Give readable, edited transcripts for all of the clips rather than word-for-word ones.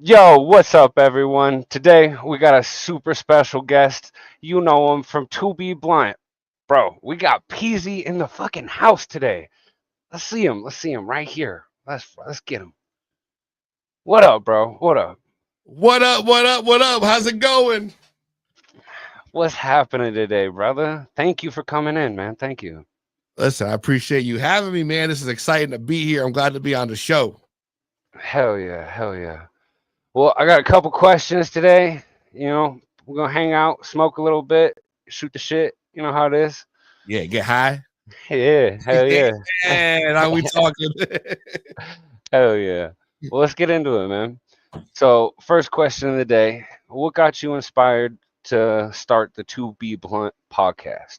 Yo, what's up, everyone? Today we got a super special guest. You know him from 2BeBlunt. Bro, we got Peezy in the fucking house today. Let's see him. Let's see him right here. Let's get him. What up, bro? What up? What up? What up? What up? How's it going? What's happening today, brother? Thank you for coming in, man. Thank you. Listen, I appreciate you having me, man. This is exciting to be here. I'm glad to be on the show. Hell yeah, hell yeah. Well, I got a couple questions today. We're gonna hang out, smoke a little bit, shoot the shit. You know how it is. Yeah, get high. Yeah, hell yeah. And how we talking? Hell yeah. Well, let's get into it, man. So, first question of the day: what got you inspired to start the 2BeBlunt podcast?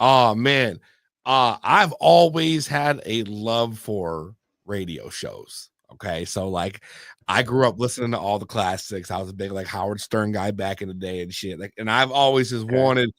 Oh man. I've always had a love for radio shows. Okay. So like I grew up listening to all the classics. I was a big like Howard Stern guy back in the day and shit. Like, and I've always just Okay. wanted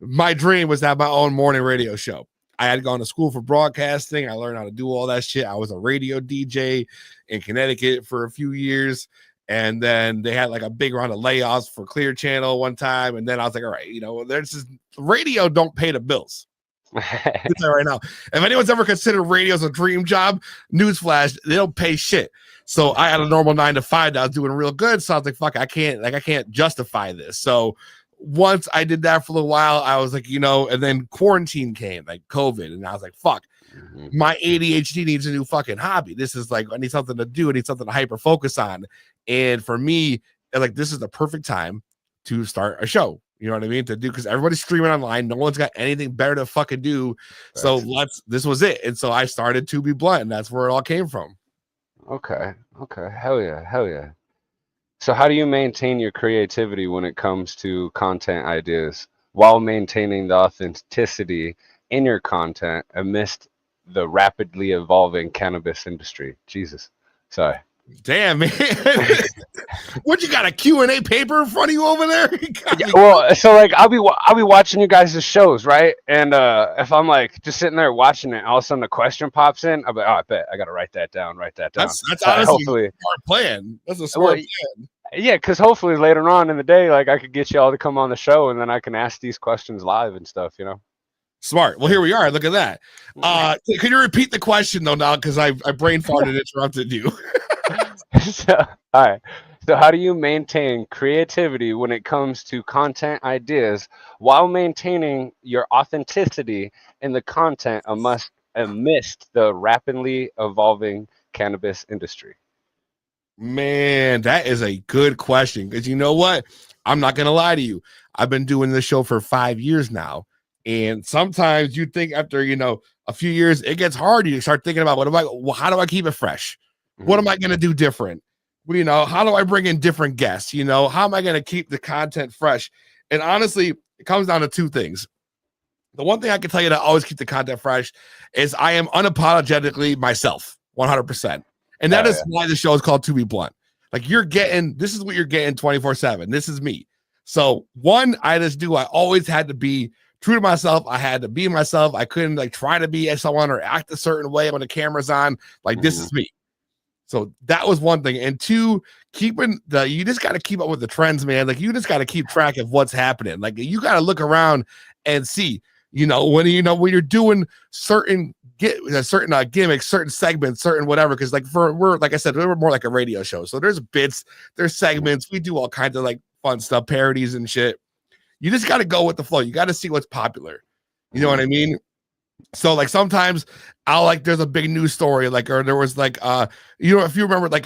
my dream was to have my own morning radio show. I had gone to school for broadcasting. I learned how to do all that shit. I was a radio DJ in Connecticut for a few years. And then they had like a big round of layoffs for Clear Channel one time. And then I was like, all right, there's just radio don't pay the bills. Right now. If anyone's ever considered radio as a dream job, newsflash, they don't pay shit. So I had a normal 9 to 5 that I was doing real good. So I was like, fuck, I can't justify this. So once I did that for a little while, I was like, and then quarantine came, like COVID, and I was like, fuck, my ADHD needs a new fucking hobby. This is like, I need something to do. I need something to hyper focus on. And for me, like, this is the perfect time to start a show. You know what I mean? To do, because everybody's streaming online. No one's got anything better to fucking do. So this was it. And so I started 2BeBlunt, and that's where it all came from. Okay. Okay. Hell yeah. Hell yeah. So, how do you maintain your creativity when it comes to content ideas while maintaining the authenticity in your content amidst the rapidly evolving cannabis industry? Jesus. Sorry. Damn, man. What, you got a Q&A paper in front of you over there? Yeah, well, so like I'll be watching you guys' shows, right? And if I'm like just sitting there watching it, all of a sudden a question pops in, I'll be like, oh, I bet I gotta write that down. That's So honestly hopefully, a smart plan. That's a well, smart plan. yeah, because hopefully later on in the day, like I could get you all to come on the show, and then I can ask these questions live and stuff. Smart. Well, here we are. Look at that. Can you repeat the question though now? Because I brain farted and interrupted you. So, all right. So, how do you maintain creativity when it comes to content ideas while maintaining your authenticity in the content amidst the rapidly evolving cannabis industry? Man, that is a good question. Because you know what? I'm not going to lie to you. I've been doing this show for 5 years now. And sometimes you think after, a few years, it gets hard. You start thinking about how do I keep it fresh? What am I going to do different? How do I bring in different guests? How am I going to keep the content fresh? And honestly, it comes down to two things. The one thing I can tell you to always keep the content fresh is I am unapologetically myself, 100%. And that is why the show is called 2BeBlunt. Like this is what you're getting 24/7. This is me. So one, I always had to be true to myself. I had to be myself. I couldn't like try to be someone or act a certain way when the camera's on. Like this is me. So that was one thing. And two, you just got to keep up with the trends, man. Like you just got to keep track of what's happening. Like you got to look around and see, when you're doing certain gimmicks, certain segments, certain whatever. Because like like I said, we're more like a radio show. So there's bits, there's segments. We do all kinds of like fun stuff, parodies and shit. You just got to go with the flow. You got to see what's popular. You know what I mean? So like sometimes there's a big news story, like, or there was like if you remember like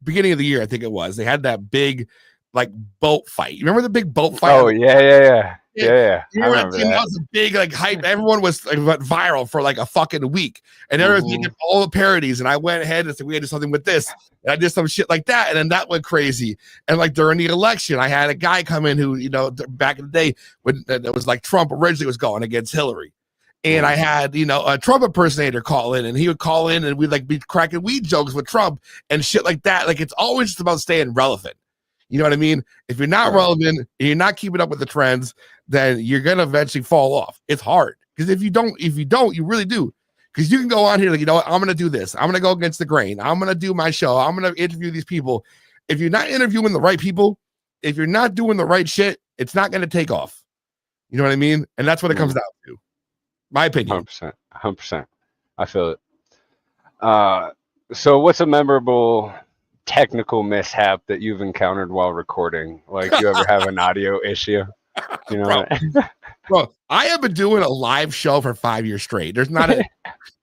beginning of the year, I think it was, they had that big like boat fight. You remember the big boat fight? Oh yeah. I remember that. That was a big like hype. Everyone was like, went viral for like a fucking week, and everyone was making all the parodies. And I went ahead and said we had to do something with this, and I did some shit like that, and then that went crazy. And like during the election, I had a guy come in who back in the day when it was like Trump originally was going against Hillary. And I had, a Trump impersonator call in, and he would call in and we'd like be cracking weed jokes with Trump and shit like that. Like, it's always just about staying relevant. You know what I mean? If you're not relevant and you're not keeping up with the trends, then you're going to eventually fall off. It's hard because if you don't, you really do. Because you can go on here like, you know what, I'm going to do this. I'm going to go against the grain. I'm going to do my show. I'm going to interview these people. If you're not interviewing the right people, if you're not doing the right shit, it's not going to take off. You know what I mean? And that's what it comes down to. My opinion. 100%. 100%. I feel it. So what's a memorable technical mishap that you've encountered while recording? Like, you ever have an audio issue? You know, bro, I have been doing a live show for 5 years straight. There's not a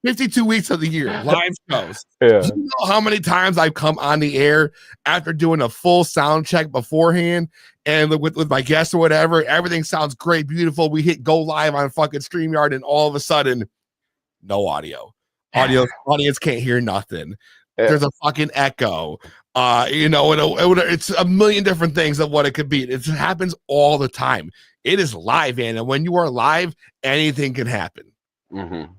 52 weeks of the year, live shows. Yeah. Do you know how many times I've come on the air after doing a full sound check beforehand and with my guests or whatever, everything sounds great, beautiful. We hit go live on fucking StreamYard and all of a sudden, no audio. Audience can't hear nothing. Yeah. There's a fucking echo. You know, it's a million different things of what it could be. It happens all the time. It is live, and when you are live, anything can happen. Mm-hmm.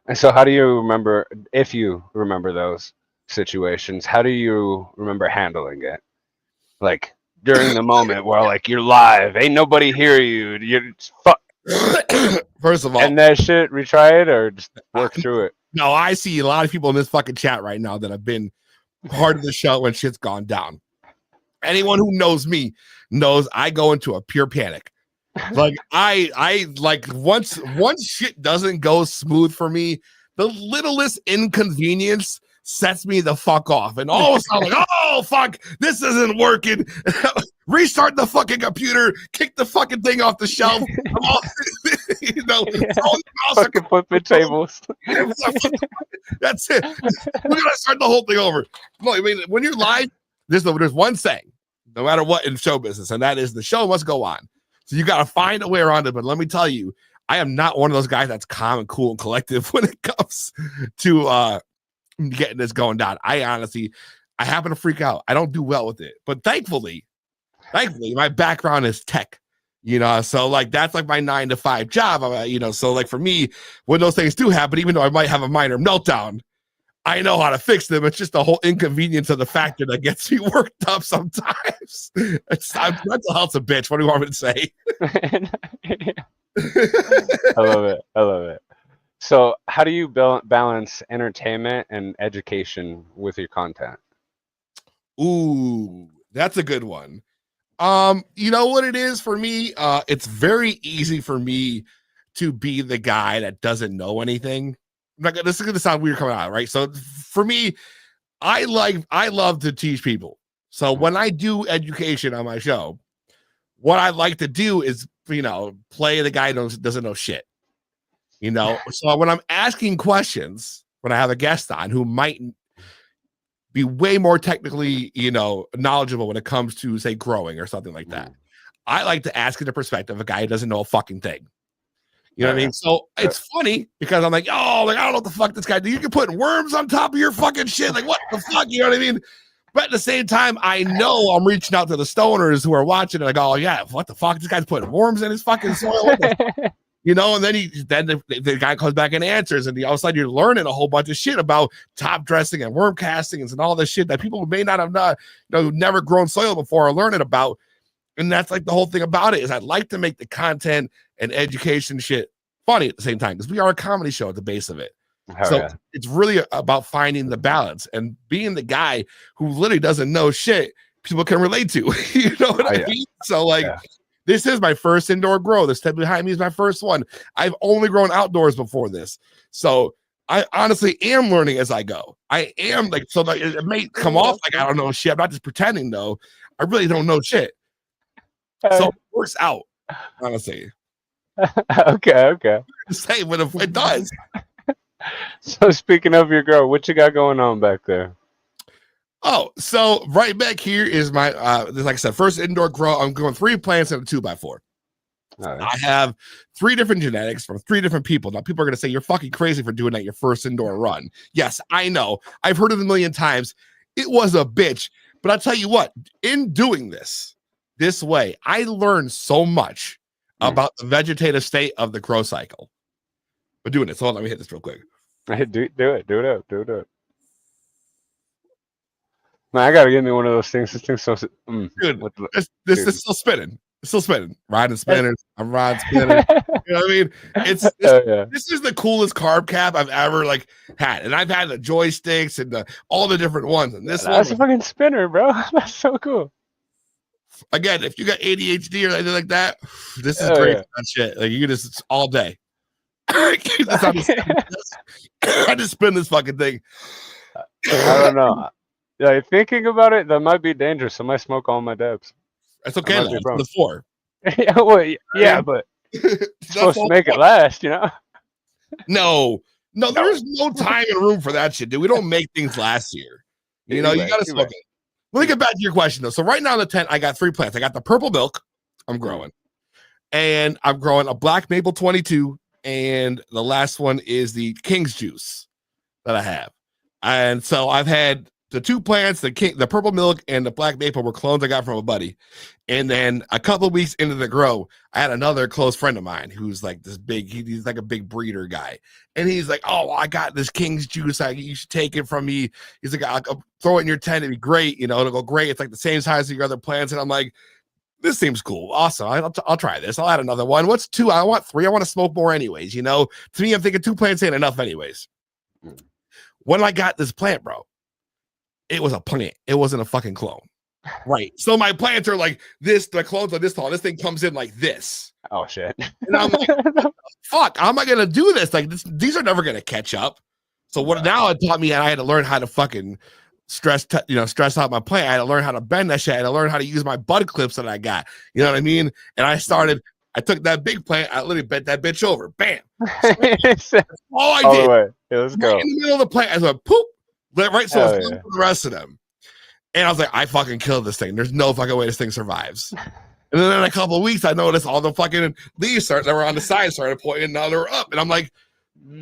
And so how do you remember, if you remember those situations, how do you remember handling it? Like, during the moment where, like, you're live, ain't nobody hear you, you're fuck. First of all, and that shit, retry it or just work through it? No, I see a lot of people in this fucking chat right now that have been part of the show when shit's gone down. Anyone who knows me knows I go into a pure panic. Like I like once shit doesn't go smooth for me, the littlest inconvenience sets me the fuck off. And all of a sudden, like, oh fuck, this isn't working. Restart the fucking computer, kick the fucking thing off the shelf. You know, fucking flipping tables. That's it. We're gonna start the whole thing over. No, I mean, when you're live, there's one saying, no matter what in show business, and that is the show must go on. So you gotta find a way around it. But let me tell you, I am not one of those guys that's calm and cool and collective when it comes to getting this going down. I happen to freak out. I don't do well with it. But thankfully, my background is tech. You know, so like that's like my 9-to-5 job. You know, so like for me, when those things do happen, even though I might have a minor meltdown, I know how to fix them. It's just the whole inconvenience of the factor that gets me worked up sometimes. Mental health's a bitch. What do you want me to say? I love it. So how do you balance entertainment and education with your content? Ooh, that's a good one. You know what it is for me? It's very easy for me to be the guy that doesn't know anything. This is going to sound weird coming out, right? So for me, I love to teach people. So when I do education on my show, what I like to do is, you know, play the guy who doesn't know shit. You know, so when I'm asking questions, when I have a guest on who might be way more technically, you know, knowledgeable when it comes to, say, growing or something like that, I like to ask in the perspective of a guy who doesn't know a fucking thing. You know what I mean? So it's funny because I'm like, oh, like I don't know what the fuck this guy do. You can put worms on top of your fucking shit. Like, what the fuck? You know what I mean? But at the same time, I know I'm reaching out to the stoners who are watching and I go, oh, yeah, what the fuck? This guy's putting worms in his fucking soil. You know, and then the guy comes back and answers, and all of a sudden you're learning a whole bunch of shit about top dressing and worm castings and all this shit that people may not have never grown soil before are learning about. And that's like the whole thing about it is I'd like to make the content and education shit funny at the same time because we are a comedy show at the base of it. It's really about finding the balance and being the guy who literally doesn't know shit people can relate to. You know what I mean? So like. Yeah. This is my first indoor grow. This step behind me is my first one. I've only grown outdoors before this. So I honestly am learning as I go. I am like, so like, it may come off like I don't know shit. I'm not just pretending though. I really don't know shit. So it works out, honestly. Okay. Say, but if it does. So speaking of your grow, what you got going on back there? Oh, so right back here is my, like I said, first indoor grow. I'm growing 3 plants in a 2x4. Right. I have 3 different genetics from 3 different people. Now, people are going to say, you're fucking crazy for doing that your first indoor run. Yes, I know. I've heard it a million times. It was a bitch. But I'll tell you what, in doing this way, I learned so much about the vegetative state of the grow cycle. We're doing it. So let me hit this real quick. Do it. Man, I gotta get me one of those things. This thing's so dude. This is still spinning. Still spinning, riding spinners. I'm riding spinners. You know what I mean? It's this, Yeah. this is the coolest carb cap I've ever like had, and I've had the joysticks and all the different ones. And this one, That's a fucking spinner, bro. That's so cool. again, if you got ADHD or anything like that, this is Oh great yeah. for that shit. Like you can just it's all day. I just spin this fucking thing. I don't know. Yeah, thinking about it, that might be dangerous. I might smoke all my dabs. That's okay though. It's the 4. Yeah, well, yeah, but it's supposed to make it last, you know? No, there's no time and room for that shit, dude. We don't make things last year. You know, you gotta smoke it. Let me get back to your question though. So right now in the tent, I got 3 plants. I got the purple milk, I'm growing, and I'm growing a black maple 22, and the last one is the King's juice that I have. And so I've had the 2 plants, the purple milk and the black maple were clones I got from a buddy. And then a couple of weeks into the grow, I had another close friend of mine who's like this big, he's like a big breeder guy. And he's like, oh, I got this King's juice. You should take it from me. He's like, I'll throw it in your tent. It'd be great. You know, it'll go great. It's like the same size as your other plants. And I'm like, this seems cool. Awesome. I'll try this. I'll add another one. What's 2? I want 3. I want to smoke more anyways. You know, to me, I'm thinking 2 plants ain't enough anyways. When I got this plant, bro, it was a plant. It wasn't a fucking clone. Right. So my plants are like this, the clones are this tall. This thing comes in like this. Oh shit. And I'm like, fuck, how am I gonna do this? Like these are never gonna catch up. So what now it taught me I had to learn how to fucking stress out my plant. I had to learn how to bend that shit. I had to learn how to use my bud clips that I got. You know what I mean? And I took that big plant, I literally bent that bitch over. Bam. All I did. Yeah, let's go. In the middle of the plant, I went poop. Right, so it's for the rest of them. And I was like, I fucking killed this thing. There's no fucking way this thing survives. And then in a couple of weeks, I noticed all the fucking leaves that were on the side started pointing, now they're up. And I'm like,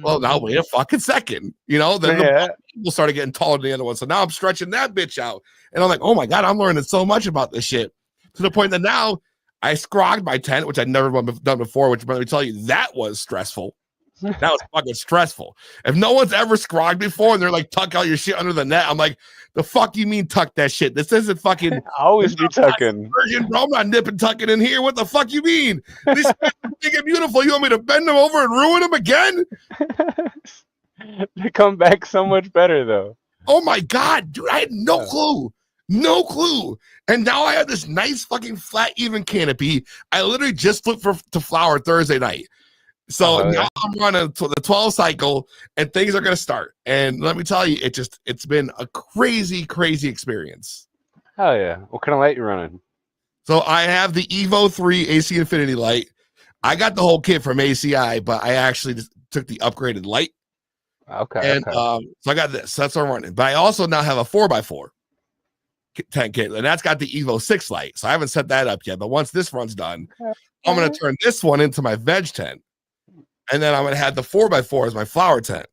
well, now wait a fucking second. You know, then the people started getting taller than the other one. So now I'm stretching that bitch out. And I'm like, oh my God, I'm learning so much about this shit. To the point that now I scrogged my tent, which I'd never done before, which let me tell you, that was stressful. That was fucking stressful. If no one's ever scrogged before and they're like, tuck out your shit under the net, I'm like, the fuck you mean tuck that shit? This isn't fucking always be tucking. Bro, I'm not nipping tucking in here. What the fuck you mean? These are big and beautiful. You want me to bend them over and ruin them again? They come back so much better though. Oh my God, dude, I had no clue. No clue. And now I have this nice fucking flat, even canopy. I literally just flipped to flower Thursday night. So now I'm running to the 12 cycle and things are going to start. And let me tell you, it's been a crazy, crazy experience. Hell yeah. What kind of light you running? So I have the Evo 3 AC Infinity light. I got the whole kit from ACI, but I actually just took the upgraded light. Okay. And so I got this. That's what I'm running. But I also now have a 4x4 tent kit, and that's got the Evo 6 light. So I haven't set that up yet. But once this run's done, I'm going to turn this one into my veg tent. And then I'm going to have the 4x4 as my flower tent.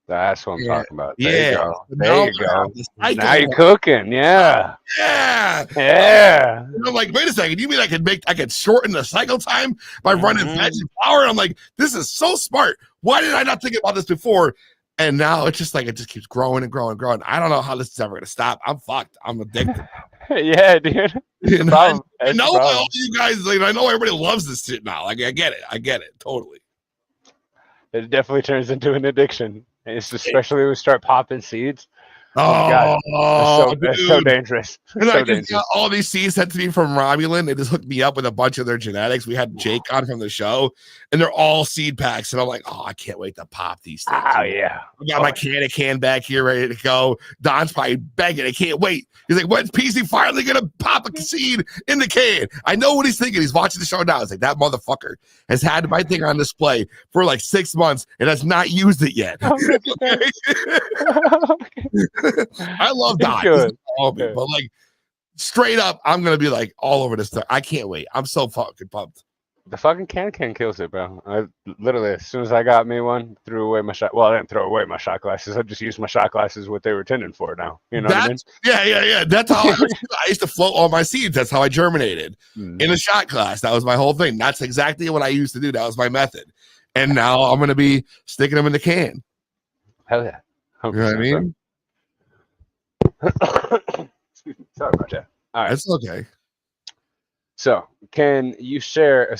That's what I'm talking about. There you go. There you go. Now you're cooking. Yeah. Yeah. And I'm like, wait a second. You mean I could shorten the cycle time by running veg and flower? I'm like, this is so smart. Why did I not think about this before? And now it's just like, it just keeps growing and growing and growing. I don't know how this is ever going to stop. I'm fucked. I'm addicted. Yeah, dude. You know, I know all you guys, like, I know everybody loves this shit now. Like, I get it. Totally. It definitely turns into an addiction. It's especially when we start popping seeds. Oh, God. That's so dangerous. And so dangerous. All these seeds sent to me from Romulan. They just hooked me up with a bunch of their genetics. We had Jake on from the show, and they're all seed packs. And I'm like, oh, I can't wait to pop these things. Oh, yeah. I got my can back here ready to go. Don's probably begging. I can't wait. He's like, when's Peezy finally going to pop a seed in the can? I know what he's thinking. He's watching the show now. He's like, that motherfucker has had my thing on display for like 6 months and has not used it yet. I love Don, but like straight up, I'm gonna be like all over this stuff. I can't wait. I'm so fucking pumped. The fucking can kills it, bro. I literally, as soon as I got me one, threw away my shot. Well, I didn't throw away my shot glasses. I just used my shot glasses what they were intended for now. You know what I mean? Yeah. That's how I used to float all my seeds. That's how I germinated in a shot glass. That was my whole thing. That's exactly what I used to do. That was my method. And now I'm gonna be sticking them in the can. Hell yeah. 100%, you know what I mean? Sorry about that. All right. It's okay. So, can you share a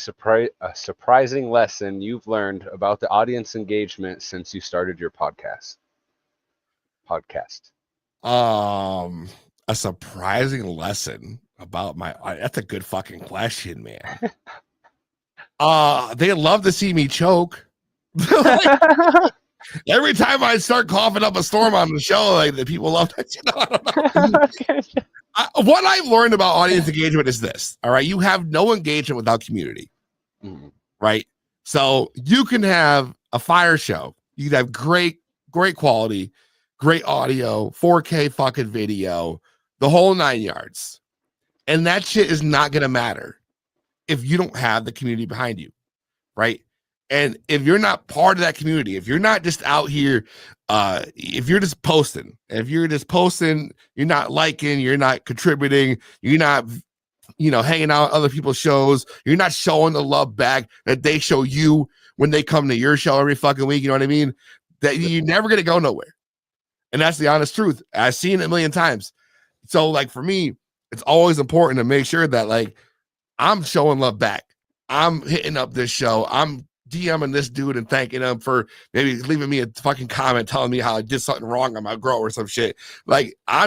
surprising lesson you've learned about the audience engagement since you started your podcast? A surprising lesson about my that's a good fucking question, man. They love to see me choke. Like, every time I start coughing up a storm on the show, like the people love that. I don't know. What I've learned about audience engagement is this. All right, you have no engagement without community. Right? So you can have a fire show. You can have great quality, great audio, 4K fucking video, the whole 9 yards. And that shit is not going to matter if you don't have the community behind you, right? And if you're not part of that community, if you're not just out here, if you're just posting, you're not liking, you're not contributing, you're not, hanging out at other people's shows, you're not showing the love back that they show you when they come to your show every fucking week, you know what I mean? That you're never going to go nowhere. And that's the honest truth. I've seen it a million times. So like for me, it's always important to make sure that like I'm showing love back. I'm hitting up this show. I'm DMing this dude and thanking him for maybe leaving me a fucking comment telling me how I did something wrong on my grow or some shit. Like I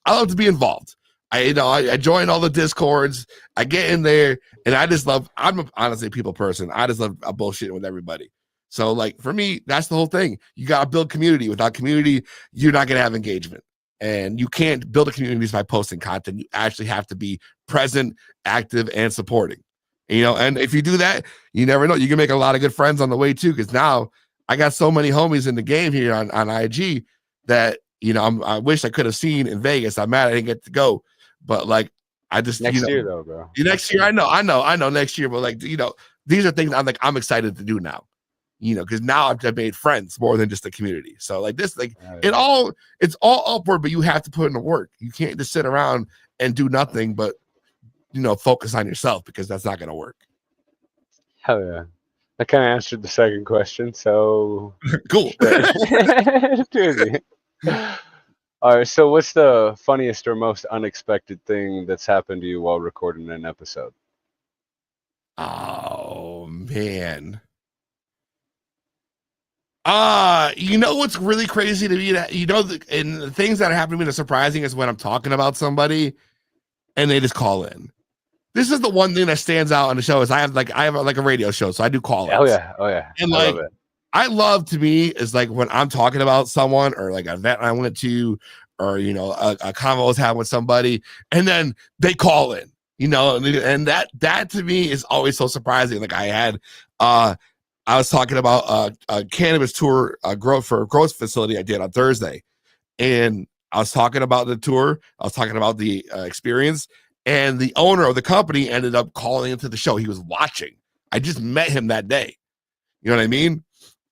love to be involved. I join all the discords. I get in there and I'm honestly a people person. I just love bullshitting with everybody. So like for me, that's the whole thing. You got to build community. Without community, you're not going to have engagement. And you can't build a community by posting content. You actually have to be present, active, and supporting. And if you do that, you never know. You can make a lot of good friends on the way too. Because now I got so many homies in the game here on IG that I wish I could have seen in Vegas. I'm mad I didn't get to go, but like I just next year though, bro. Next year, I know next year, but like these are things I'm excited to do now. Because now I've made friends more than just a community. So like this, like it's all upward, but you have to put in the work. You can't just sit around and do nothing but focus on yourself, because that's not going to work. Hell yeah. That kind of answered the second question. So cool. All right. So what's the funniest or most unexpected thing that's happened to you while recording an episode? Oh man. What's really crazy to me, that and the things that happen to me that are surprising is when I'm talking about somebody and they just call in. This is the one thing that stands out on the show is I have a radio show, so I do call-ins. Oh yeah. And I love to me is like when I'm talking about someone or like an event I went to, or a convo I was having with somebody, and then they call in, and that to me is always so surprising. Like I was talking about a cannabis tour growth facility I did on Thursday. And I was talking about the tour. I was talking about the experience. And the owner of the company ended up calling into the show. He was watching. I just met him that day. You know what I mean?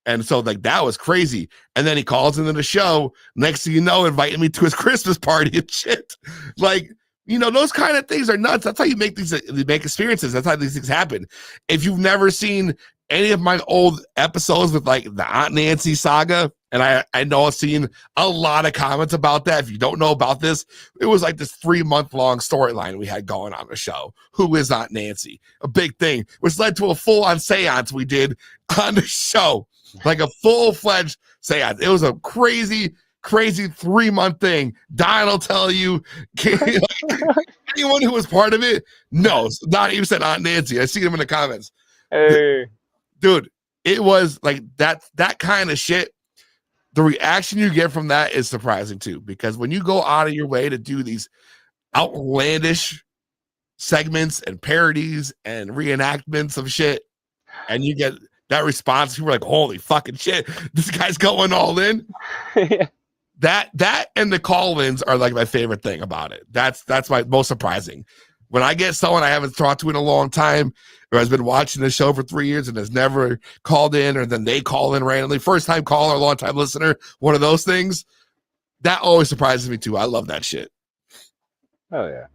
And so like that was crazy. And then he calls into the show. Next thing you know, inviting me to his Christmas party and shit. Like, those kind of things are nuts. That's how you make experiences. That's how these things happen. If you've never seen any of my old episodes with like the Aunt Nancy saga, and I know I've seen a lot of comments about that. If you don't know about this, it was like this 3-month-long storyline we had going on the show. Who is Aunt Nancy? A big thing, which led to a full-on seance we did on the show, like a full-fledged seance. It was a crazy 3-month thing. Don will tell you. Anyone who was part of it knows. Not even said Aunt Nancy. I see them in the comments. Hey. Dude, it was like that kind of shit. The reaction you get from that is surprising too, because when you go out of your way to do these outlandish segments and parodies and reenactments of shit, and you get that response, people are like, holy fucking shit, this guy's going all in. Yeah. That and the call-ins are like my favorite thing about it. That's my most surprising. When I get someone I haven't talked to in a long time, or has been watching the show for 3 years and has never called in, or then they call in randomly, first time caller, long time listener, one of those things, that always surprises me too. I love that shit. Oh yeah.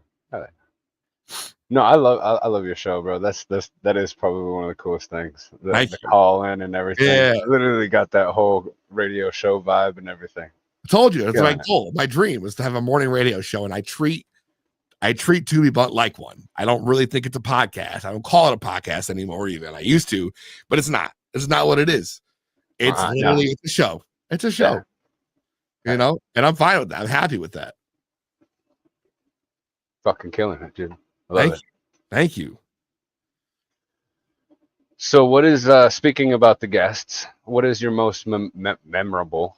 No, I love your show, bro. That is probably one of the coolest things. The call in and everything. Yeah. I literally got that whole radio show vibe and everything. I told you, it's my goal. My dream was to have a morning radio show, and I treat I treat 2BeBlunt like one. I don't really think it's a podcast. I don't call it a podcast anymore, even. I used to, but it's not. It's not what it is. It's literally it's a show. It's a show. You know, and I'm fine with that. I'm happy with that. Fucking killing it, dude. I love it. Thank you. So what is speaking about the guests, what is your most memorable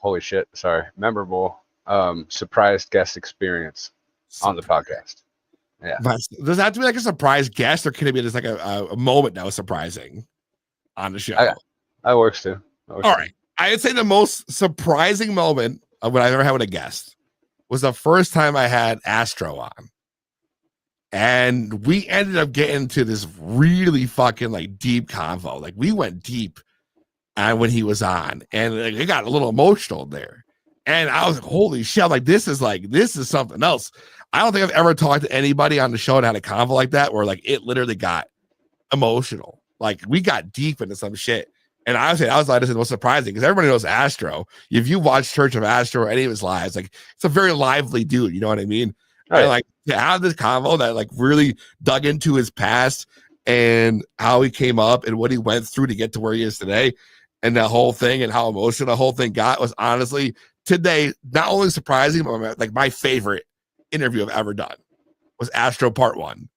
surprise guest experience on the podcast? Yeah. Does that have to be like a surprise guest, or can it be just like a moment that was surprising on the show? That works too. All right. I'd say the most surprising moment of what I've ever had with a guest was the first time I had Astro on. And we ended up getting to this really fucking like deep convo. Like we went deep when he was on, and like, it got a little emotional there. And I was like, holy shit, I'm like, this is something else. I don't think I've ever talked to anybody on the show and had a convo like that where like it literally got emotional. Like we got deep into some shit. And honestly, that was like, this is most surprising because everybody knows Astro. If you watch Church of Astro or any of his lives, like it's a very lively dude. You know what I mean? Right. And like to have this convo that like really dug into his past and how he came up and what he went through to get to where he is today, and that whole thing and how emotional the whole thing got was honestly today not only surprising, but like my favorite interview I've ever done was Astro Part 1.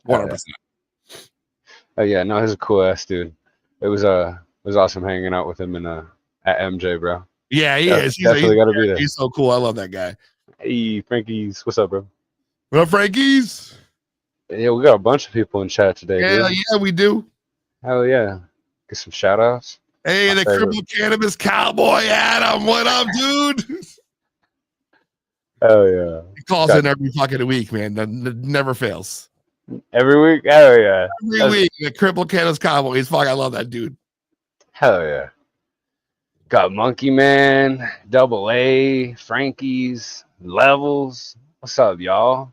100%. Oh yeah, no, he's a cool ass dude. It was awesome hanging out with him at MJ, bro. Yeah, he is. Definitely got to be there. He's so cool. I love that guy. Hey, Frankie's. What's up, bro? What up, Frankie's? Yeah, we got a bunch of people in chat today. Yeah, dude. Yeah, we do. Hell yeah. Get some shout outs. Hey, the Cripple Cannabis Cowboy Adam. What up, dude? Hell yeah. He calls in every fucking week, man. That never fails. Every week? Hell yeah. Every week. The Cripple Cannabis Cowboy. He's fuck. I love that dude. Hell yeah. Got Monkey Man, Double A, Frankie's, Levels. What's up, y'all?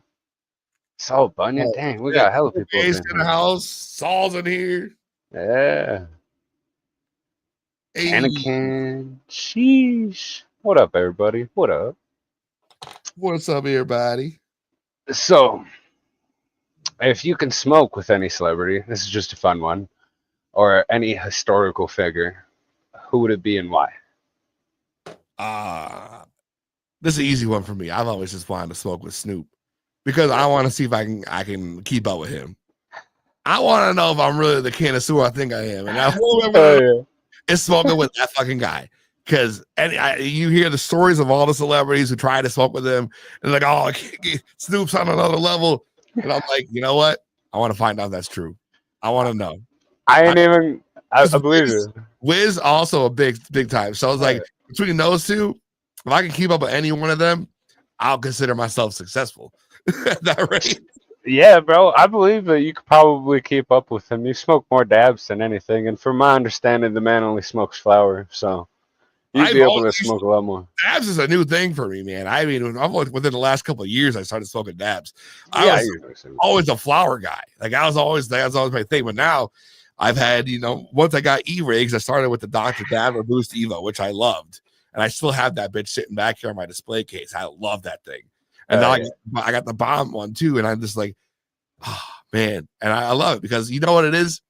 Saul Bunyan. Dang, we got hella people in the house. Saul's in here. Yeah. Hey. Anakin. Sheesh. What up, everybody? What up? What's up, everybody? So, if you can smoke with any celebrity, this is just a fun one, or any historical figure, who would it be and why? This is an easy one for me. I've always just wanted to smoke with Snoop because I want to see if I can keep up with him. I want to know if I'm really the connoisseur I think I am, and whoever is smoking with that fucking guy. Because you hear the stories of all the celebrities who try to smoke with him, and like, oh, Snoop's on another level, and I'm like, you know what? I want to find out if that's true. I want to know. I believe it. Wiz also a big time. So I was like, between those two, if I can keep up with any one of them, I'll consider myself successful. That right? Yeah, bro. I believe that you could probably keep up with him. You smoke more dabs than anything, and from my understanding, the man only smokes flower, so you'd be able to smoke a lot more. Dabs is a new thing for me, man. I mean, within the last couple of years, I started smoking dabs. I was always a flower guy. Like that was always my thing. But now I've had, once I got E-rigs, I started with the Dr. Dab or Boost Evo, which I loved. And I still have that bitch sitting back here on my display case. I love that thing. And now I got the bomb one too. And I'm just like, oh, man. And I love it because you know what it is?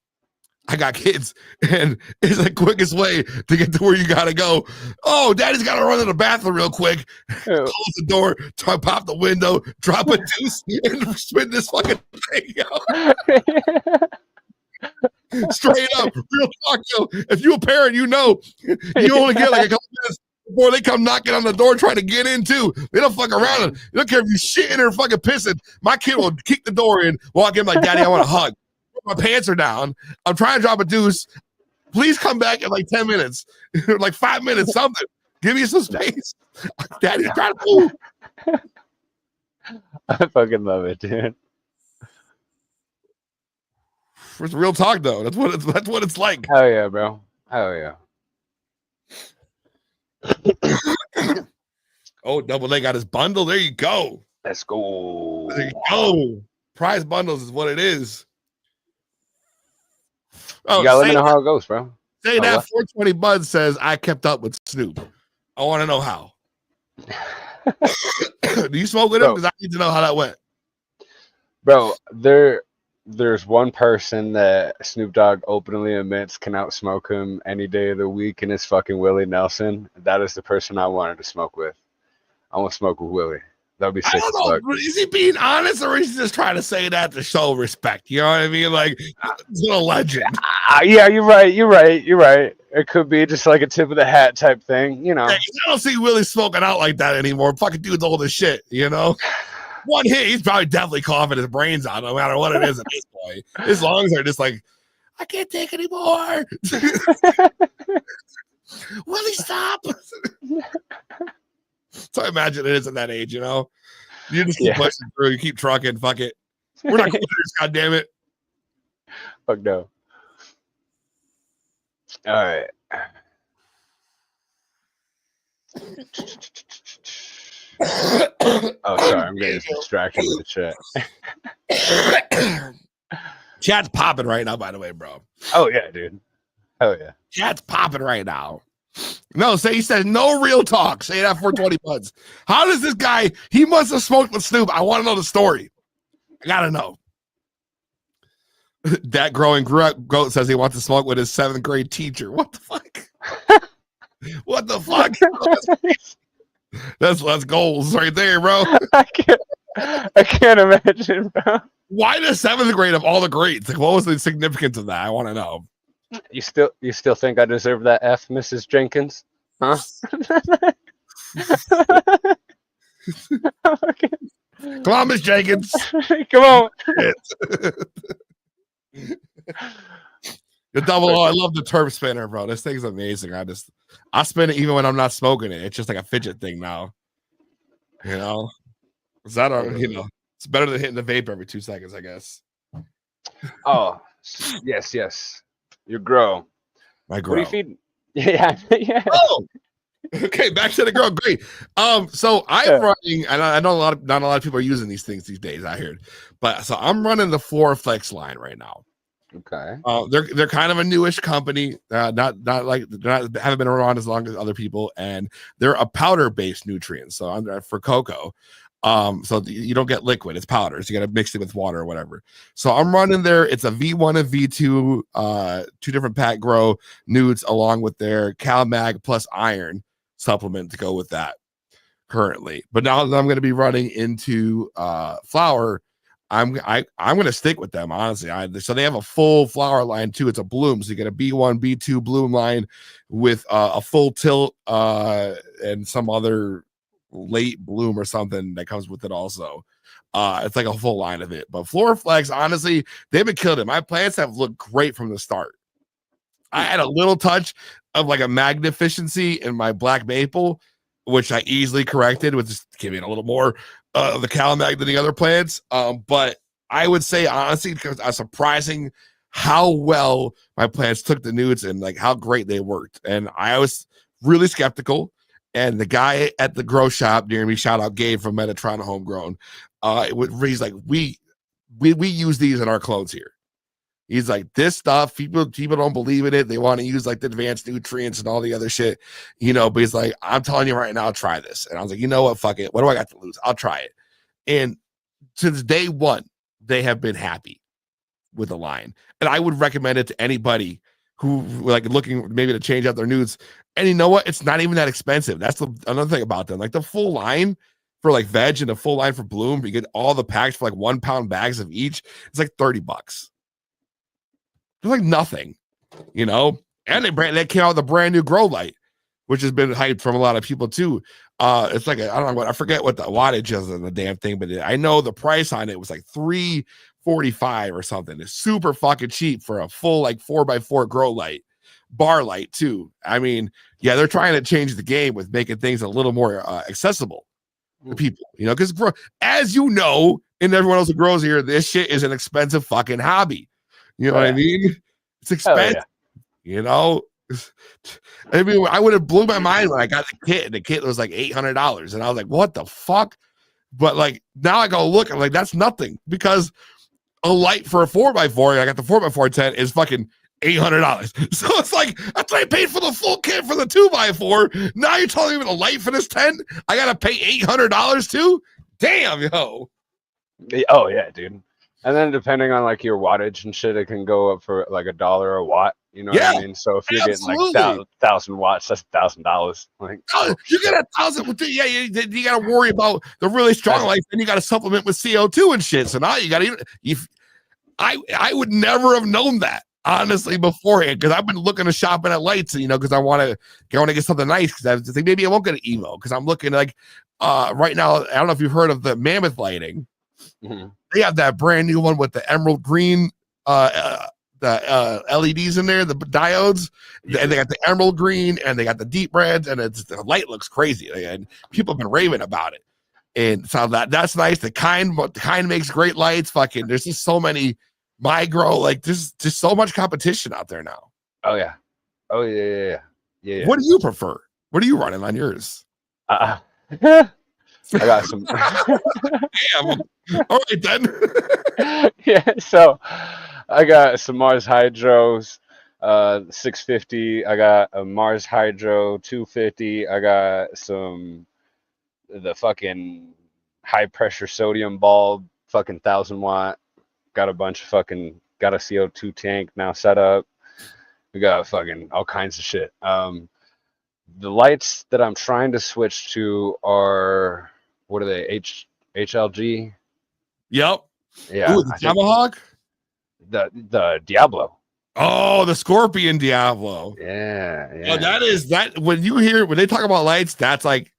I got kids, and it's the quickest way to get to where you got to go. Oh, daddy's got to run to the bathroom real quick. Close the door, pop the window, drop a deuce, and spin this fucking thing out. Straight up, real talk, yo. If you're a parent, you only get like a couple minutes before they come knocking on the door trying to get in too. They don't fuck around. They don't care if you shitting or fucking pissing. My kid will kick the door in, walk in like, Daddy, I want a hug. My pants are down. I'm trying to drop a deuce. Please come back in like 10 minutes, like 5 minutes, something. Give me some space. Daddy's trying to move. I fucking love it, dude. It's real talk, though. That's what it's like. Hell yeah, bro. Hell yeah. Oh, Double A got his bundle. There you go. Let's go. There you go. Prize bundles is what it is. Oh, you gotta let me know how it goes, bro. Say that 420 Bud says I kept up with Snoop. I want to know how. Do you smoke with him? Because I need to know how that went. Bro, there's one person that Snoop Dogg openly admits can outsmoke him any day of the week, and it's fucking Willie Nelson. That is the person I wanted to smoke with. I want to smoke with Willie. That would be I sick as fuck. don't know. Is he being honest or is he just trying to say that to show respect? You know what I mean? Like, he's a legend. Yeah, you're right. You're right. You're right. It could be just like a tip of the hat type thing, you know. I don't see Willie smoking out like that anymore. Fucking dude's old as shit, you know? One hit, he's probably definitely coughing his brains out, no matter what it is at this point. His lungs are just like, I can't take anymore. Willie, stop. So I imagine it is at that age, you know? You just keep pushing through, you keep trucking, fuck it. We're not quitters, goddammit. Fuck no. All right. Oh, sorry, I'm getting distracted with the chat. Chat's popping right now, by the way, bro. Oh yeah, dude. Oh yeah. Chat's popping right now. No, he said no real talk. Say that for 20 bucks. How does this guy? He must have smoked with Snoop. I want to know the story. I gotta know. That growing goat says he wants to smoke with his 7th grade teacher. What the fuck? What the fuck? That's goals right there, bro. I can't imagine, bro. Why the 7th grade of all the grades? Like, what was the significance of that? I want to know. You still think I deserve that F, Mrs. Jenkins? Huh? Come on, Miss Jenkins. Come on. The double O. I love the turf spinner, bro. This thing's amazing. I spin it even when I'm not smoking it. It's just like a fidget thing now. You know? Is that it's better than hitting the vape every 2 seconds, I guess. Oh, yes. Your grow. My grow. What do you feed? Yeah. Oh, okay. Back to the grow. Great. So I'm running, and I know not a lot of people are using these things these days. I heard, but so I'm running the FloraFlex line right now. Okay. They're kind of a newish company. Not like haven't been around as long as other people, and they're a powder based nutrient. So for cocoa. So you don't get liquid, it's powders. You got to mix it with water or whatever. So I'm running there. It's a V1 and V2, 2 different pack grow nudes along with their CalMag plus iron supplement to go with that currently. But now that I'm going to be running into flower, I'm going to stick with them, honestly. So they have a full flower line too. It's a bloom. So you get a B1, B2 bloom line with a full tilt and some other late bloom or something that comes with it also. It's like a full line of it. But FloraFlex, honestly, they've been killing it. My plants have looked great from the start. I had a little touch of like a mag deficiency in my black maple, which I easily corrected with just giving a little more of the CalMag than the other plants. But I would say honestly, because I'm surprising how well my plants took the nudes and like how great they worked. And I was really skeptical. And the guy at the grow shop near me, shout out Gabe from Metatron Homegrown, he's like, we use these in our clones here. He's like, this stuff, people don't believe in it. They want to use like the advanced nutrients and all the other shit, but he's like, I'm telling you right now, try this. And I was like, you know what? Fuck it. What do I got to lose? I'll try it. And since day one, they have been happy with the line. And I would recommend it to anybody who like looking maybe to change out their nudes. And you know what? It's not even that expensive. That's another thing about them. Like the full line for like veg and the full line for bloom, you get all the packs for like 1 pound bags of each. It's like $30. It's like nothing, And they came out with a brand new grow light, which has been hyped from a lot of people too. It's like I don't know what I forget what the wattage is on the damn thing, but I know the price on it was like $345 or something. It's super fucking cheap for a full like 4x4 grow light. Bar light too. I mean, yeah, they're trying to change the game with making things a little more accessible to people, because as you know, and everyone else who grows here, this shit is an expensive fucking hobby. You know what I mean? It's expensive, I mean, I would have blew my mind when I got the kit, and the kit was like $800, and I was like, what the fuck? But like now I go look, I'm like, that's nothing, because a light for a 4x4, I got the 4x4 tent is fucking $800. So it's like, that's what I paid for the full kit for the 2x4. Now you're telling me the light for this tent, I gotta pay $800 too? Damn, yo. Oh yeah, dude. And then depending on like your wattage and shit, it can go up for like $1 a watt. You know what I Yeah, mean? So if you're getting like absolutely. 1,000 watts, that's $1,000. Like, oh You shit. get 1,000. Yeah, you got to worry about the really strong lights, and you got to supplement with CO2 and shit. So now you got to. I would never have known that honestly beforehand, because I've been looking to shopping at lights, because I want to get something nice, because I think maybe I won't get an emo, because I'm looking like right now. I don't know if you've heard of the Mammoth lighting. Mm-hmm. They have that brand new one with the emerald green the LEDs in there, the diodes, and they got the emerald green, and they got the deep reds, and the light looks crazy, and people have been raving about it. And so that's nice. The kind makes great lights. Fucking, there's just so many micro, like there's just so much competition out there now. Oh yeah. Oh yeah. What do you prefer? What are you running on yours? I got some. Damn. All right then. Yeah. So I got some Mars Hydros, 650. I got a Mars Hydro 250. I got the fucking high pressure sodium bulb, fucking 1,000 watt. Got a bunch of got a CO2 tank now set up. We got fucking all kinds of shit. The lights that I'm trying to switch to are, what are they? HLG? Yep. Yeah, Ooh, the Tomahawk? The Diablo. Oh, the Scorpion Diablo. Yeah. Oh, that when they talk about lights, that's like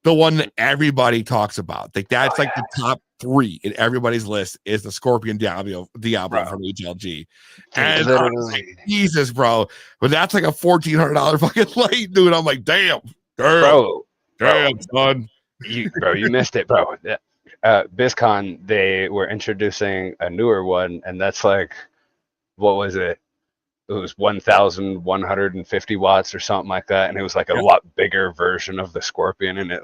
the one that everybody talks about. Like that's the top 3 in everybody's list is the Scorpion Diablo from HLG. And honestly, Jesus, bro. But that's like a $1,400 fucking light, dude. I'm like, damn, son. You missed it, bro. BizCon, they were introducing a newer one, and that's like, what was it? It was 1,150 watts or something like that, and it was like a lot bigger version of the Scorpion, and it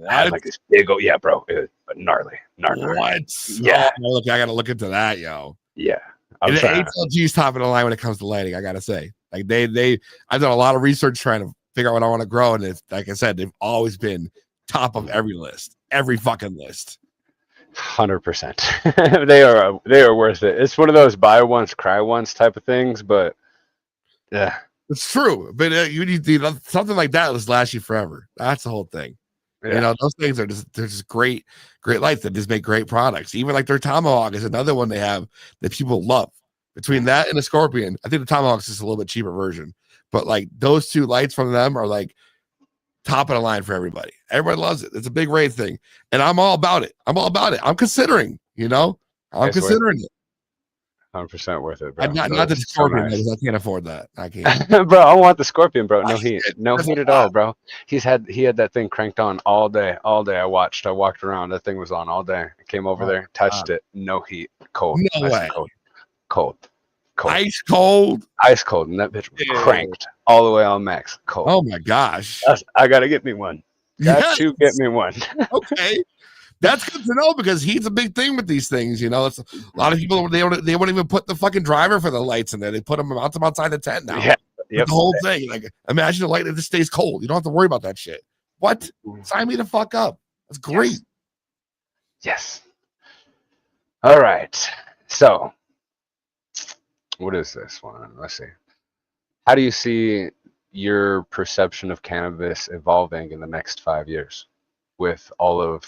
had like this big yeah, bro, it was gnarly. What? Yeah, look, I gotta look into that, yo. Yeah, and the HLG's top of the line when it comes to lighting. I gotta say, like I've done a lot of research trying to figure out what I want to grow, and it's like I said, they've always been top of every list, every fucking list. 100%. They are worth it. It's one of those buy once, cry once type of things, but yeah, it's true. But you need something like that will last you forever. That's the whole thing. Yeah. Those things they're just great lights that just make great products. Even like their Tomahawk is another one they have that people love. Between that and the Scorpion, I think the Tomahawk's just a little bit cheaper version, but like those 2 lights from them are like top of the line for everybody. Everybody loves it. It's a big rave thing, and I'm all about it. I'm considering. I'm considering it. 100% worth it, bro. Not the Scorpion, because I can't afford that. I can't. Bro, I want the Scorpion, bro. No heat at all, bro. He had that thing cranked on all day. I walked around. That thing was on all day. I came over there, touched it. No heat. Cold. No way. Cold. Ice cold. And that bitch was cranked all the way on max. Cold. Oh my gosh. I gotta get me one. Got to get me one. Okay. That's good to know, because heat's a big thing with these things. It's a lot of people, they won't even put the fucking driver for the lights in there. They put them outside the tent now. Yeah. Yep. The whole thing. Like, imagine a light that just stays cold. You don't have to worry about that shit. What? Sign me the fuck up. That's great. Yes. All right. So, what is this one? Let's see. How do you see your perception of cannabis evolving in the next 5 years with all of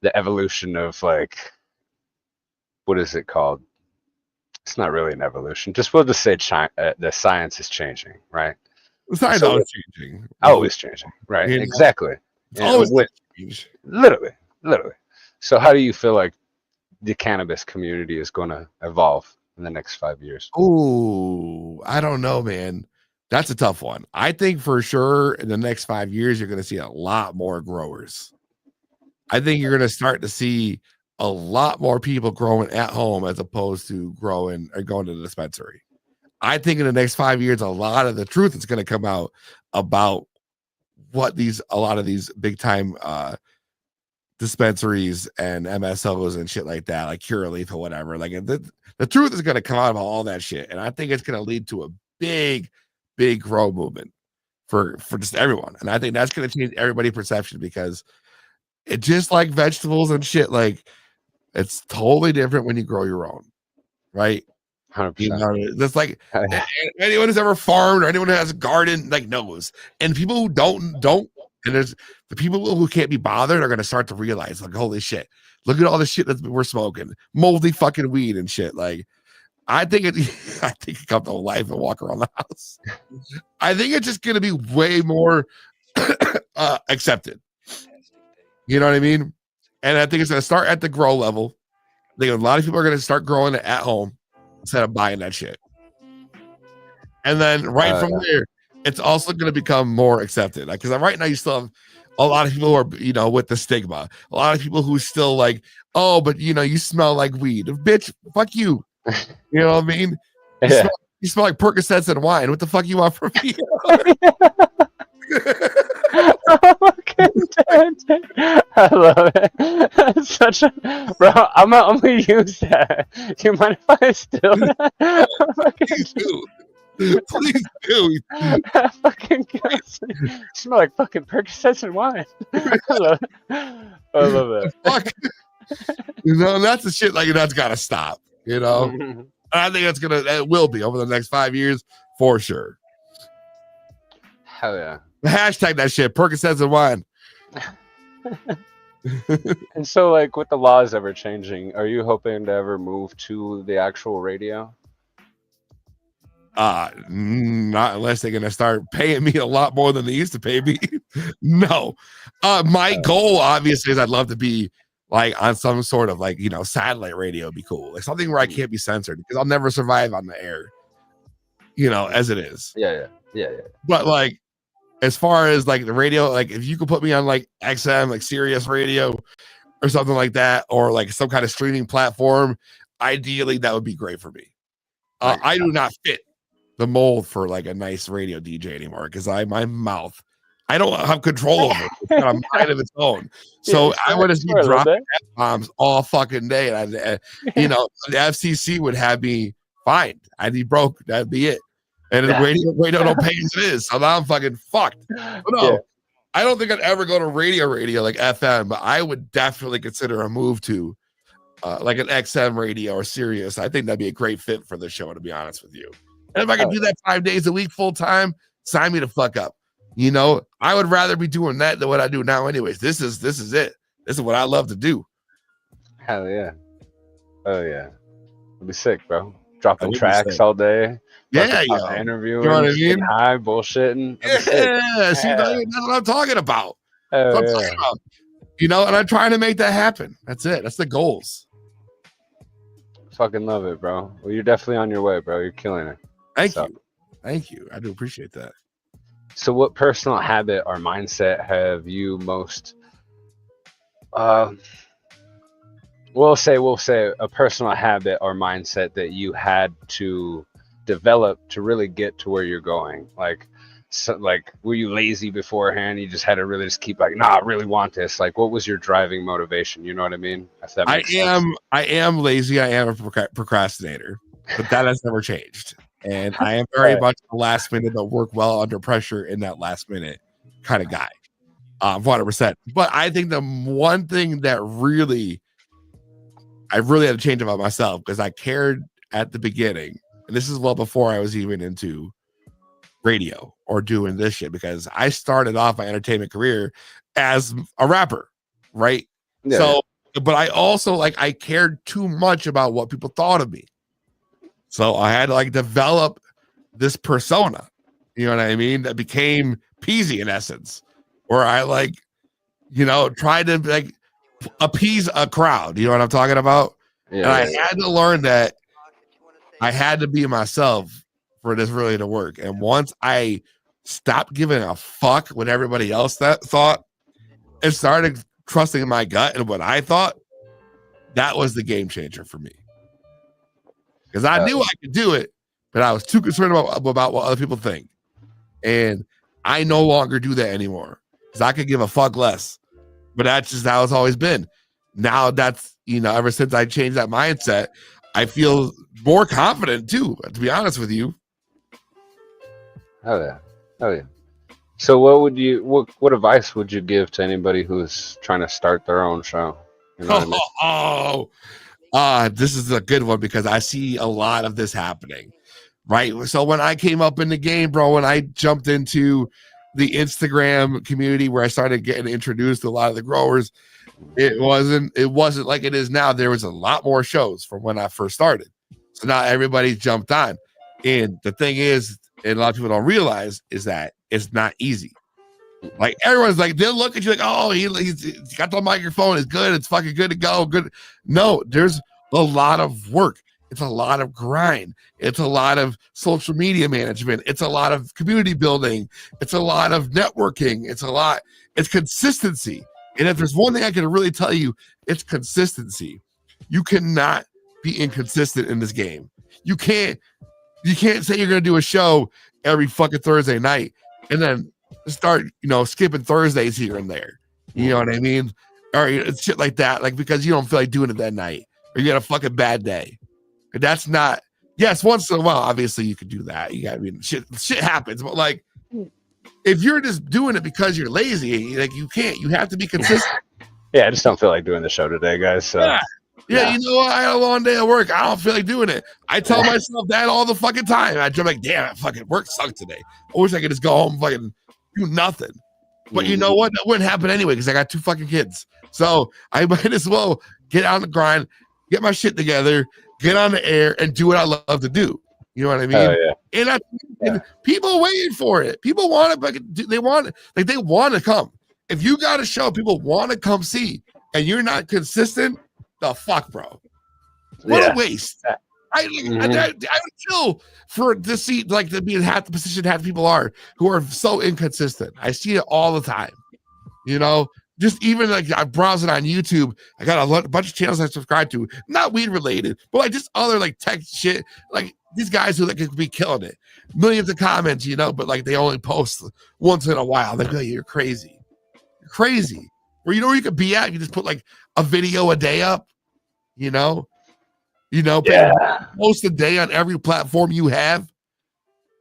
the evolution of, like, what is it called? It's not really an evolution. Just we'll just say the science is changing, right? The science is changing. Always changing, right? Exactly. It's always change. Literally. So how do you feel like the cannabis community is going to evolve in the next 5 years? Oh, I don't know, man. That's a tough one. I think for sure in the next 5 years, you're going to see a lot more growers. I think you're going to start to see a lot more people growing at home as opposed to growing or going to the dispensary. I think in the next 5 years, a lot of the truth is going to come out about what a lot of these big time dispensaries and MSOs and shit like that, like Curaleaf or whatever. Like the truth is going to come out about all that shit. And I think it's going to lead to a big grow movement for just everyone. And I think that's going to change everybody's perception, because it just like vegetables and shit, like It's totally different when you grow your own, right? 100%. That's like anyone who's ever farmed or anyone who has a garden like knows. And people who don't, and there's the people who can't be bothered are gonna start to realize, like, holy shit, look at all the shit that we're smoking, moldy fucking weed and shit. Like, I think it come to life and walk around the house. I think it's just gonna be way more accepted. You know what I mean? And I think it's gonna start at the grow level. I think a lot of people are gonna start growing it at home instead of buying that shit. And then from there, it's also going to become more accepted. Like, because right now you still have a lot of people who are, with the stigma. A lot of people who still like, oh, but you smell like weed. Bitch, fuck you. You know what I mean? You smell like Percocets and wine. What the fuck you want from me? I love it. That's such a bro. I'm gonna use that. Do you mind if I steal that? Please do. Please do. Fucking kills me. You smell like fucking Percocets and wine. I love it. Fuck. That's the shit. Like, that's gotta stop. I think it will be over the next 5 years for sure. Hell yeah. Hashtag that shit, Percocets and wine. And so, like, with the laws ever changing, are you hoping to ever move to the actual radio? Not unless they're gonna start paying me a lot more than they used to pay me. No. My goal, obviously, is I'd love to be like on some sort of like satellite radio would be cool. Like something where I can't be censored because I'll never survive on the air. As it is. Yeah. But like, as far as like the radio, like if you could put me on like XM, like Sirius Radio or something like that, or like some kind of streaming platform, ideally that would be great for me. I do not fit the mold for like a nice radio DJ anymore because my mouth, I don't have control over it. It's got a mind of its own. So I would just be dropping F-bombs all fucking day. And the FCC would have me fined. I'd be broke. That'd be it. And the radio don't pay as it is. So now I'm fucking fucked. But no, I don't think I'd ever go to radio like FM, but I would definitely consider a move to like an XM radio or Sirius. I think that'd be a great fit for the show, to be honest with you. And if I could do that 5 days a week full time, sign me the fuck up. I would rather be doing that than what I do now anyways. This is it. This is what I love to do. Hell yeah. Oh yeah. It'd be sick, bro. Dropping tracks all day. Yeah. Interviewing. You know what I mean? High bullshitting. Yeah. See, that's what I'm talking about. That's what I'm talking about. And I'm trying to make that happen. That's it. That's the goals. Fucking love it, bro. Well, you're definitely on your way, bro. You're killing it. Thank you. I do appreciate that. So what personal habit or mindset have you most we'll say a personal habit or mindset that you had to develop to really get to where you're going? Like were you lazy beforehand? You just had to really just keep like, nah, I really want this. Like, what was your driving motivation? You know what I mean? If that makes sense. I am lazy. I am a procrastinator, but that has never changed. And I am very much the last minute that work well under pressure in that last minute kind of guy. 100%. But I think the one thing that I really had to change about myself, because I cared at the beginning, and this is well before I was even into radio or doing this shit, because I started off my entertainment career as a rapper, right? Yeah. So, but I also I cared too much about what people thought of me. So I had to develop this persona, you know what I mean? That became Peezy in essence, where I tried to appease a crowd. You know what I'm talking about? Yeah, and I had to learn that I had to be myself for this really to work. And once I stopped giving a fuck what everybody else thought and started trusting my gut and what I thought, that was the game changer for me. Because I knew I could do it, but I was too concerned about what other people think. And I no longer do that anymore because I could give a fuck less. But that's just how it's always been. Now that's, ever since I changed that mindset, I feel more confident too, to be honest with you. Oh yeah. So what advice would you give to anybody who's trying to start their own show? You know what I mean? This is a good one because I see a lot of this happening, right? So when I came up in the game, bro, when I jumped into the Instagram community where I started getting introduced to a lot of the growers, it wasn't like it is now. There was a lot more shows from when I first started. So now everybody jumped on. And the thing is, and a lot of people don't realize, is that it's not easy. Like everyone's like, they'll look at you like, oh, he's got the microphone, it's good, it's fucking good to go. Good. No, there's a lot of work. It's a lot of grind. It's a lot of social media management. It's a lot of community building. It's a lot of networking. It's consistency. And if there's one thing I can really tell you, it's consistency. You cannot be inconsistent in this game. You can't say you're going to do a show every fucking Thursday night and then start, skipping Thursdays here and there. You know what I mean? Or shit like that, like because you don't feel like doing it that night or you got a fucking bad day. That's not, yes, once in a while, obviously you could do that. Shit happens, but like if you're just doing it because you're lazy, like you can't, you have to be consistent. Yeah, I just don't feel like doing the show today, guys. So. Yeah, you know what? I had a long day of work. I don't feel like doing it. I tell myself that all the fucking time. I'm like, damn, fucking work sucked today. I wish I could just go home and fucking do nothing. But you know what? That wouldn't happen anyway because I got 2 fucking kids. So I might as well get on the grind, get my shit together, get on the air, and do what I love to do. You know what I mean? Oh, yeah. And people are waiting for it. People want it, but they want to come. If you got a show, people want to come see, and you're not consistent. The fuck, bro? What a waste! I would kill for this seat, like to be in half the position half the people are who are so inconsistent. I see it all the time. Just even like I'm browsing on YouTube. I got a bunch of channels I subscribe to, not weed related, but like just other like tech shit. Like these guys who like could be killing it, millions of comments, but like they only post once in a while. They go, "You're crazy, you're crazy." Where where you could be at, you just put like a video a day up, post a day on every platform you have,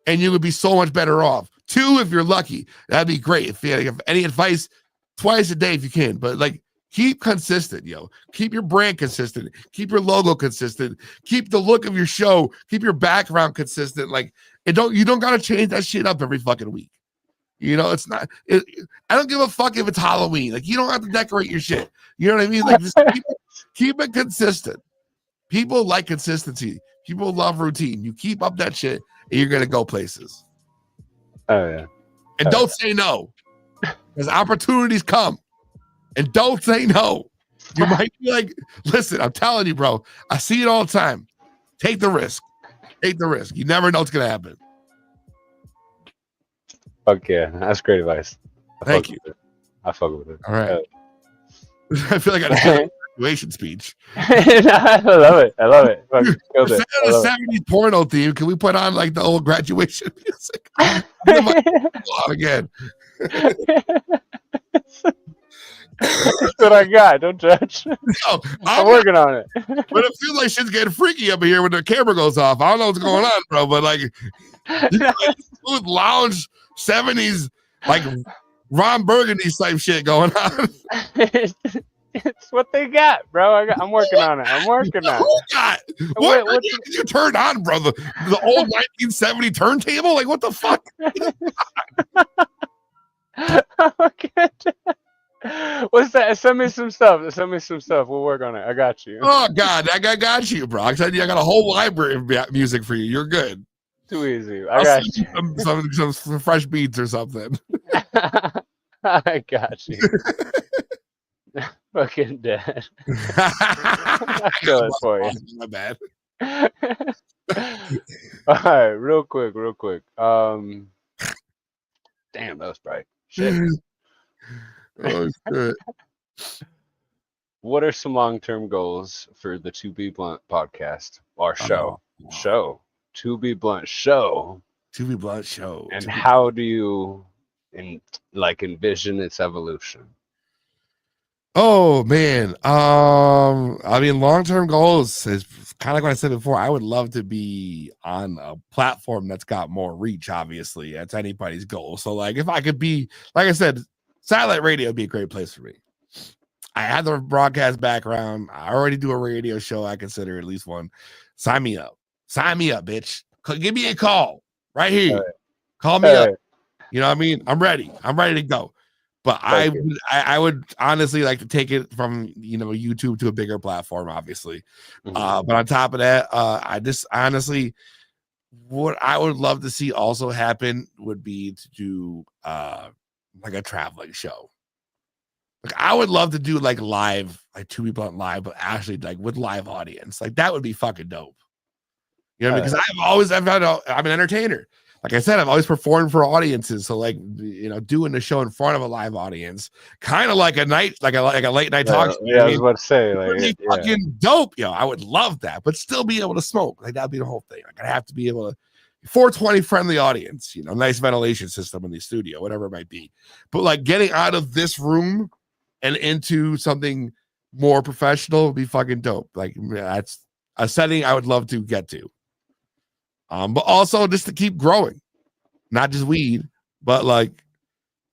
and you would be so much better off. 2, if you're lucky, that'd be great. If you have any advice, twice a day if you can, but like keep consistent, keep your brand consistent, keep your logo consistent, keep the look of your show, keep your background consistent. Like you don't gotta change that shit up every fucking week. It's not. I don't give a fuck if it's Halloween. Like you don't have to decorate your shit. You know what I mean? Like just keep it consistent. People like consistency. People love routine. You keep up that shit, and you're gonna go places. Oh yeah. And don't say no, because opportunities come. And don't say no. You might be like, listen, I'm telling you, bro. I see it all the time. Take the risk. Take the risk. You never know what's gonna happen. Fuck yeah, that's great advice. Thank you. I fuck with it. All right. I feel like I had a graduation speech. I love it. Instead of the 70s porno theme, can we put on like the old graduation music? Again. That's what I got. Don't judge. No, I'm working on it. But it feels like shit's getting freaky up here when the camera goes off. I don't know what's going on, bro, but like smooth lounge 70s, like Ron Burgundy type shit going on. It's what they got, bro. I'm working on it. What did you turn on, brother? The old 1970 turntable? Like, what the fuck? Okay. What's that? Send me some stuff. We'll work on it. I got you. Oh, God. I got you, bro. I said I got a whole library of music for you. You're good. Too easy. I got you. Some fresh beats or something. I got you. Fucking dead. I feel it for you. My bad. All right, real quick. Damn, that was bright. Shit. Oh shit. What are some long-term goals for the 2BeBlunt podcast? Our show. 2BeBlunt show. 2BeBlunt show. And how do you envision its evolution? Oh man. I mean, long-term goals is kind of like what I said before. I would love to be on a platform that's got more reach, obviously. That's anybody's goal. So like if I could be, like I said, satellite radio would be a great place for me. I have the broadcast background. I already do a radio show. I consider at least one. Sign me up. Sign me up, bitch. Give me a call right here. Call me up. You know what I mean? I'm ready. I'm ready to go. But I would honestly like to take it from, you know, YouTube to a bigger platform, obviously. But on top of that, I just honestly, what I would love to see also happen would be to do like a traveling show. Like I would love to do like live, like 2BeBlunt live, but actually like with live audience. Like that would be fucking dope. You know what I mean? Because I'm an entertainer. Like I said, I've always performed for audiences. So, like, you know, doing the show in front of a live audience, kind of like a late night talk show. Yeah, I was about to say, like, fucking dope, yo. I would love that, but still be able to smoke. Like that'd be the whole thing. Like I have to be able to 420 friendly audience, you know, nice ventilation system in the studio, whatever it might be. But like getting out of this room and into something more professional would be fucking dope. Like that's a setting I would love to get to. But also just to keep growing, not just weed, but like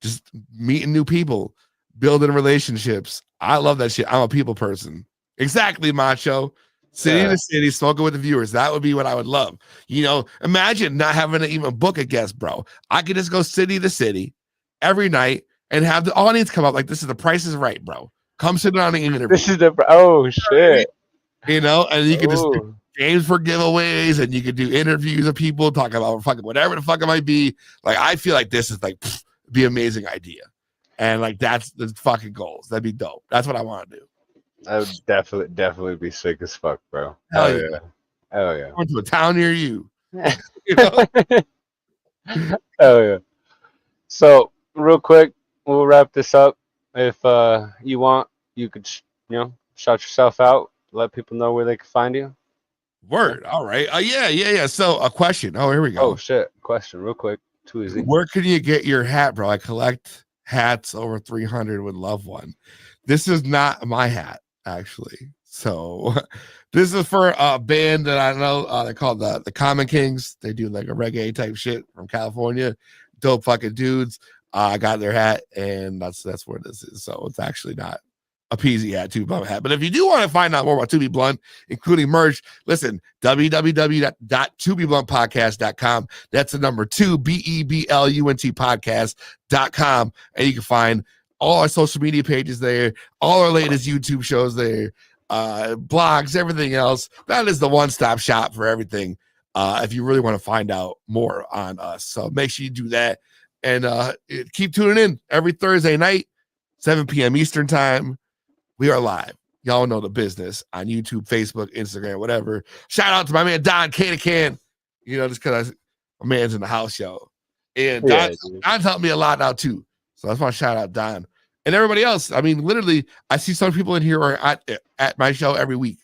just meeting new people, building relationships. I love that shit. I'm a people person. Exactly, macho. City to city, smoking with the viewers. That would be what I would love. You know, imagine not having to even book a guest, bro. I could just go city to city every night and have the audience come up like, this is The Price is Right, bro. Come sit down and interview. This is shit. You know, and you can just do games for giveaways, and you could do interviews of people talking about fucking whatever the fuck it might be. Like, I feel like this is like be amazing idea, and like that's the fucking goals. That'd be dope. That's what I want to do. That would definitely be sick as fuck, bro. Hell yeah. Hell yeah. Going to a town near you. You know? Hell yeah. So real quick, we'll wrap this up. If you want, you could shout yourself out, let people know where they can find you. Word. All right. Yeah. So a question. Oh, here we go. Oh shit. Question real quick. Too easy. Where can you get your hat, bro? I collect hats over 300, would love one. This is not my hat, actually. So this is for a band that I know. They're called the Common Kings. They do like a reggae type shit from California. Dope fucking dudes. I got their hat, and that's where this is. So it's actually not a Peezy hat, 2BeBlunt hat. But if you do want to find out more about 2BeBlunt, including merch, listen, www.2BeBluntpodcast.com. That's the number 2, BeBlunt podcast.com. And you can find all our social media pages there, all our latest YouTube shows there, blogs, everything else. That is the one-stop shop for everything. If you really want to find out more on us. So make sure you do that. And keep tuning in every Thursday night, 7 p.m. Eastern time. We are live. Y'all know the business on YouTube, Facebook, Instagram, whatever. Shout out to my man Don Can. You know, just because my man's in the house, yo. And Don's helped me a lot now too. So I just want to shout out Don and everybody else. I mean, literally, I see some people in here are at my show every week.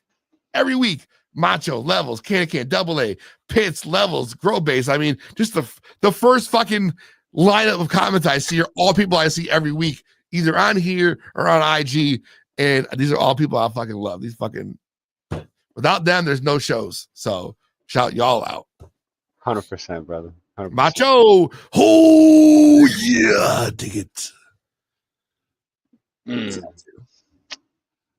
Every week. Macho, Levels, Can, Double A, Pitts, Levels, Grow Base. I mean, just the first fucking lineup of comments I see are all people I see every week, either on here or on IG. And these are all people I fucking love. These fucking, without them, there's no shows. So shout y'all out. 100%, brother. 100%. Macho. Oh, yeah. Dig it.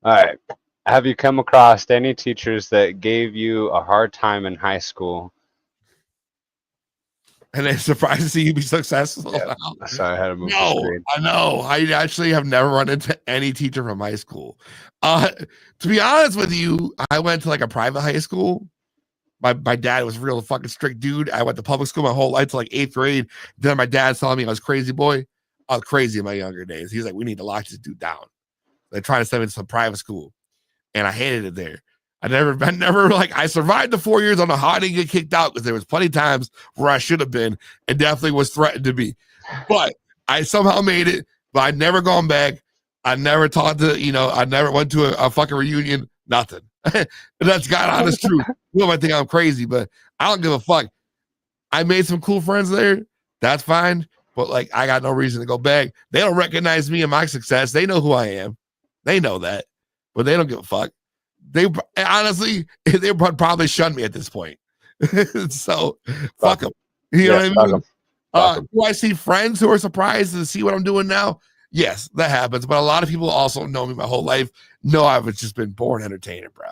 All right. Have you come across any teachers that gave you a hard time in high school? And they're surprised to see you be successful. Yeah. Sorry, I had to move the screen. I know. I actually have never run into any teacher from high school. To be honest with you, I went to like a private high school. My dad was a real fucking strict dude. I went to public school my whole life till like 8th grade. Then my dad telling me I was crazy boy. I was crazy in my younger days. He was like, we need to lock this dude down. They're trying to send me to some private school. And I hated it there. I survived the 4 years. I don't know how I didn't get kicked out because there was plenty of times where I should have been and definitely was threatened to be. But I somehow made it. But I'd never gone back. I never talked to, I never went to a fucking reunion. Nothing. That's God honest truth. You might think I'm crazy, but I don't give a fuck. I made some cool friends there. That's fine. But like, I got no reason to go back. They don't recognize me and my success. They know who I am. They know that. But they don't give a fuck. They honestly, they would probably shun me at this point. So fuck them. You know what I mean? Do I see friends who are surprised to see what I'm doing now? Yes, that happens. But a lot of people also know me my whole life, know I've just been born entertainer, bro.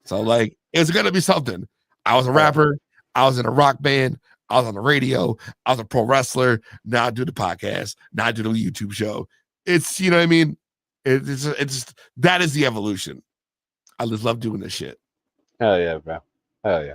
So like it's gonna be something. I was a rapper, I was in a rock band, I was on the radio, I was a pro wrestler, now I do the podcast, now I do the YouTube show. It's you know what I mean? It's that is the evolution. I just love doing this shit. Hell yeah, bro. Hell yeah.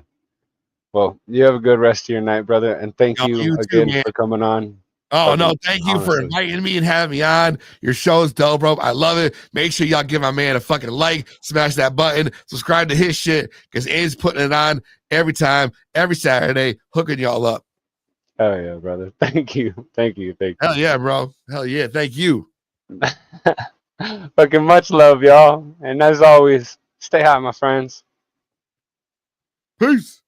Well, you have a good rest of your night, brother, and thank Oh, you you too, again man. for coming on. Oh no, Fucking thank you for honestly. inviting me and having me on. Your show is dope, bro. I love it. Make sure y'all give my man a fucking like, smash that button, subscribe to his shit, because Ames putting it on every time, every Saturday, hooking y'all up. Hell yeah, brother. Thank you. Thank you. Thank you. Hell yeah, bro. Hell yeah. Thank you. Fucking much love, y'all. And as always, stay high, my friends. Peace.